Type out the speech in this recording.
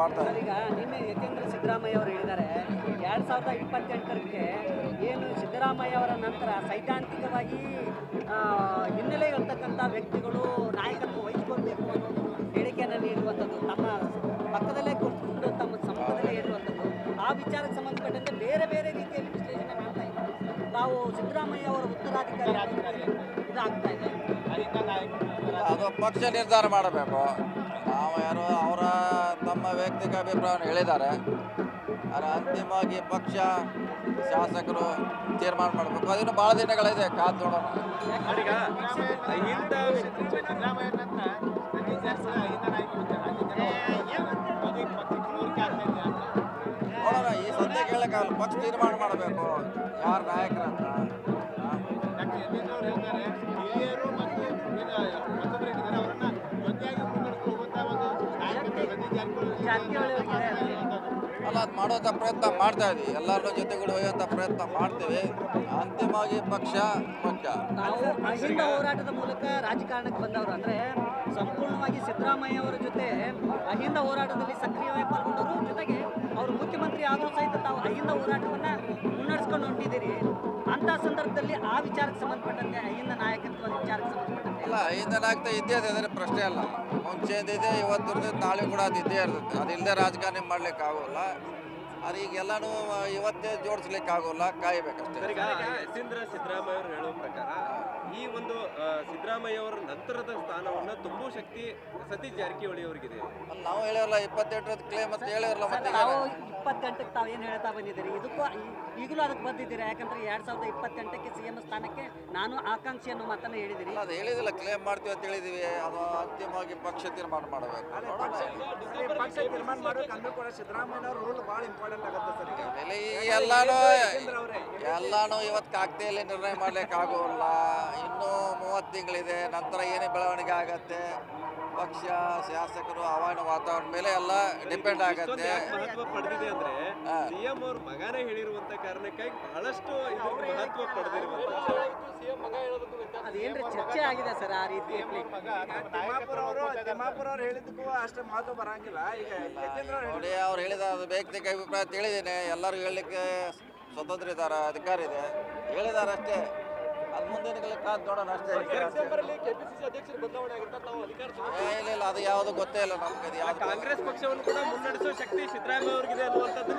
ಮಾಡ್ತಾರೆ. ಈಗ ನಿನ್ನೆ ಯತೀಂದ್ರ ಸಿದ್ದರಾಮಯ್ಯ ಅವರು ಹೇಳಿದ್ದಾರೆ 2028ಕ್ಕೆ ಏನು ಸಿದ್ದರಾಮಯ್ಯ ಅವರ ನಂತರ ಸೈದ್ಧಾಂತಿಕವಾಗಿ ಹಿನ್ನೆಲೆ ಇರ್ತಕ್ಕಂಥ ವ್ಯಕ್ತಿಗಳು ನಾಯಕತ್ವ ವಹಿಸಿಕೊಳ್ಬೇಕು ಅನ್ನೋದು ಹೇಳಿಕೆಯನ್ನು ನೀಡುವಂಥದ್ದು, ತಮ್ಮ ಪಕ್ಕದಲ್ಲೇ ಕೂತ್ಕೊಂಡು ತಮ್ಮ ಸಮ್ಮುಖದಲ್ಲೇ ಇರುವಂಥದ್ದು, ಆ ವಿಚಾರಕ್ಕೆ ಸಂಬಂಧಪಟ್ಟಂತೆ ಬೇರೆ ಬೇರೆ ರೀತಿಯಲ್ಲಿ ವಿಶ್ಲೇಷಣೆ ಮಾಡ್ತಾ ಇದ್ದಾರೆ. ತಾವು ಸಿದ್ದರಾಮಯ್ಯ ಅವರ ಉತ್ತರಾಧಿಕಾರಿ ಇದಾಗ್ತಾ ಇದೆ. ಅದು ಪಕ್ಷ ನಿರ್ಧಾರ ಮಾಡಬೇಕು. ನಾವು ಯಾರು ಅವರ ತಮ್ಮ ವೈಯಕ್ತಿಕ ಅಭಿಪ್ರಾಯವನ್ನು ಹೇಳಿದ್ದಾರೆ. ಆದರೆ ಅಂತಿಮವಾಗಿ ಪಕ್ಷ ಶಾಸಕರು ತೀರ್ಮಾನ ಮಾಡಬೇಕು. ಅದನ್ನು ಭಾಳ ದಿನಗಳಿದೆ, ಕಾದು ನೋಡೋಣ. ನೋಡೋಣ, ಈ ಸದ್ಯಕ್ಕೆ ಹೇಳಕ್ಕಾಗಲ್ಲ. ಪಕ್ಷ ತೀರ್ಮಾನ ಮಾಡಬೇಕು ಯಾರು ನಾಯಕರಂತ. ಅಲ್ಲ, ಅದು ಮಾಡೋಂಥ ಪ್ರಯತ್ನ ಮಾಡ್ತಾ ಇದ್ದೀವಿ. ಎಲ್ಲರ ಜೊತೆಗೂಡಿ ಒಯ್ಯುವಂಥ ಪ್ರಯತ್ನ ಮಾಡ್ತೀವಿ. ಅಂತಿಮವಾಗಿ ಪಕ್ಷ ಮುಖ್ಯ. ನಾವು ಅಹಿಂದ ಹೋರಾಟದ ಮೂಲಕ ರಾಜಕಾರಣಕ್ಕೆ ಬಂದವರು, ಅಂದರೆ ಸಂಪೂರ್ಣವಾಗಿ ಸಿದ್ದರಾಮಯ್ಯ ಅವರ ಜೊತೆ ಅಹಿಂದ ಹೋರಾಟದಲ್ಲಿ ಸಕ್ರಿಯವಾಗಿ ಪಾಲ್ಗೊಂಡವರು, ಜೊತೆಗೆ ಅವರು ಮುಖ್ಯಮಂತ್ರಿ ಆದರೂ ಸಹಿತ ತಾವು ಅಹಿಂದ ಹೋರಾಟವನ್ನು ಮುನ್ನಡೆಸ್ಕೊಂಡು ಹೊಂಟಿದ್ದೀರಿ. ಅಂಥ ಸಂದರ್ಭದಲ್ಲಿ ಆ ವಿಚಾರಕ್ಕೆ ಸಂಬಂಧಪಟ್ಟಂತೆ ಅಹಿಂದ ನಾಯಕತ್ವದ ವಿಚಾರಕ್ಕೆ ಸಂಬಂಧಪಟ್ಟಂತೆ ಅಲ್ಲ, ಅಹಿಂದ ನಾಯಕತ್ವ ಇದ್ದೇ ಅದರ ಪ್ರಶ್ನೆ ಅಲ್ಲ. ಮುಂಚೆಂದಿದೆ, ಇವತ್ತು ಇರ್ತೈತೆ, ನಾಳೆ ಕೂಡ ಅದು ಇದ್ದೇ ಇರ್ತೈತೆ. ಅದಿಲ್ಲದೆ ರಾಜಕಾರಣ ಮಾಡ್ಲಿಕ್ಕೆ ಆಗೋಲ್ಲ. ಅದು ಈಗೆಲ್ಲನೂ ಇವತ್ತೇ ಜೋಡಿಸ್ಲಿಕ್ಕೆ ಆಗೋಲ್ಲ, ಕಾಯಬೇಕಷ್ಟೇ. ಯತೀಂದ್ರ ಸಿದ್ದರಾಮಯ್ಯ ಅವರು ಹೇಳುವ ಪ್ರಕಾರ ಈ ಒಂದು ಸಿದ್ದರಾಮಯ್ಯ ಅವರ ನಂತರದ ಸ್ಥಾನವನ್ನು ತುಂಬುವ ಶಕ್ತಿ ಸತೀಶ್ ಜಾರಕಿಹೊಳಿ ಅವರಿಗಿದೆ. ಅಲ್ಲಿ ನಾವು ಹೇಳಿರಲ್ಲ 28 ಕ್ಲೇಮ್ ಅಂತ ಹೇಳಿರಲ್ಲ. ಮತ್ತೆ ತಾವು 28ಕ್ಕೆ ತಾವು ಏನು ಹೇಳ್ತಾ ಬಂದಿದ್ದೀರಿ, ಇದಕ್ಕೂ ಈಗಲೂ ಅದಕ್ಕೆ ಬಂದಿದ್ದೀರಾ? ಯಾಕಂದ್ರೆ 2028ಕ್ಕೆ CM ಸ್ಥಾನಕ್ಕೆ ನಾನು ಆಕಾಂಕ್ಷಿ ಅನ್ನೋ ಮಾತನ್ನು ಹೇಳಿದಿರಿ. ಅದು ಹೇಳಿದಿಲ್ಲ, ಕ್ಲೇಮ್ ಮಾಡ್ತೀವಿ ಅಂತ ಹೇಳಿದೀವಿ. ಅದು ಅಂತಿಮವಾಗಿ ಪಕ್ಷ ತೀರ್ಮಾನ ಮಾಡಬೇಕು. ಪಕ್ಷ ತೀರ್ಮಾನ ಮಾಡಬೇಕು ಅಂದ್ರೂ ಕೂಡ ಸಿದ್ದರಾಮಯ್ಯ ಅವ್ರ ರೋಲ್ ಭಾಳ ಇಂಪಾರ್ಟೆಂಟ್ ಆಗುತ್ತೆ ಸರ್. ಎಲ್ಲಾನು ಇವತ್ತು ಕಾಗ್ದೆಯಲ್ಲಿ ನಿರ್ಣಯ ಮಾಡ್ಲಿಕ್ಕೆ ಆಗೋಲ್ಲ. ಇನ್ನೂ 30 ತಿಂಗಳಿದೆ. ನಂತರ ಏನೇ ಬೆಳವಣಿಗೆ ಆಗತ್ತೆ, ಪಕ್ಷ ಶಾಸಕರು ಹವಾಮಾನ ವಾತಾವರಣ ಮೇಲೆ ಎಲ್ಲ ಡಿಪೆಂಡ್ ಆಗತ್ತೆ. ಮಹತ್ವ ಪಡೆದಿದೆ ಅಂದ್ರೆ ಸಿಎಂ ಅವ್ರ ಮಗನೇ ಹೇಳಿರುವಂತ ಕಾರಣಕ್ಕಾಗಿ ಬಹಳಷ್ಟು ಮಹತ್ವ ಪಡೆದಿರುವಂತ ಅದೇನ್ರಿ ಚರ್ಚೆ ಆಗಿದೆ ಸರ್ ಆ ರೀತಿ. ತಿಮ್ಮಾಪುರ ಅವ್ರು ಹೇಳಿದ್ದಕ್ಕೂ ಅಷ್ಟು ಮಹತ್ವ ಬರಂಗಿಲ್ಲ. ಈಗ ನೋಡಿ, ಅವ್ರು ಹೇಳಿದ ಅದು ವೈಯಕ್ತಿಕ ಅಭಿಪ್ರಾಯ ತಿಳಿದೇನೆ. ಎಲ್ಲರೂ ಹೇಳಲಿಕ್ಕೆ ಸ್ವತಂತ್ರ ಇದ್ದಾರೆ, ಅಧಿಕಾರ ಇದೆ, ಹೇಳಿದ್ದಾರೆ ಅಷ್ಟೇ. ಅದು ಮುಂದಿನ ಕಾದು ನೋಡೋಣ ಅಷ್ಟೇ. ಇಲ್ಲ, ಅದು ಯಾವುದು ಗೊತ್ತೇ ಇಲ್ಲ ನಮ್ಗೆ. ಅದು ಯಾವುದು ಕಾಂಗ್ರೆಸ್ ಪಕ್ಷವನ್ನು ಕೂಡ ಮುನ್ನಡೆಸುವ ಶಕ್ತಿ ಸಿದ್ದರಾಮಯ್ಯ ಅವರಿಗಿದೆ ಅನ್ನುವಂಥದ್ದು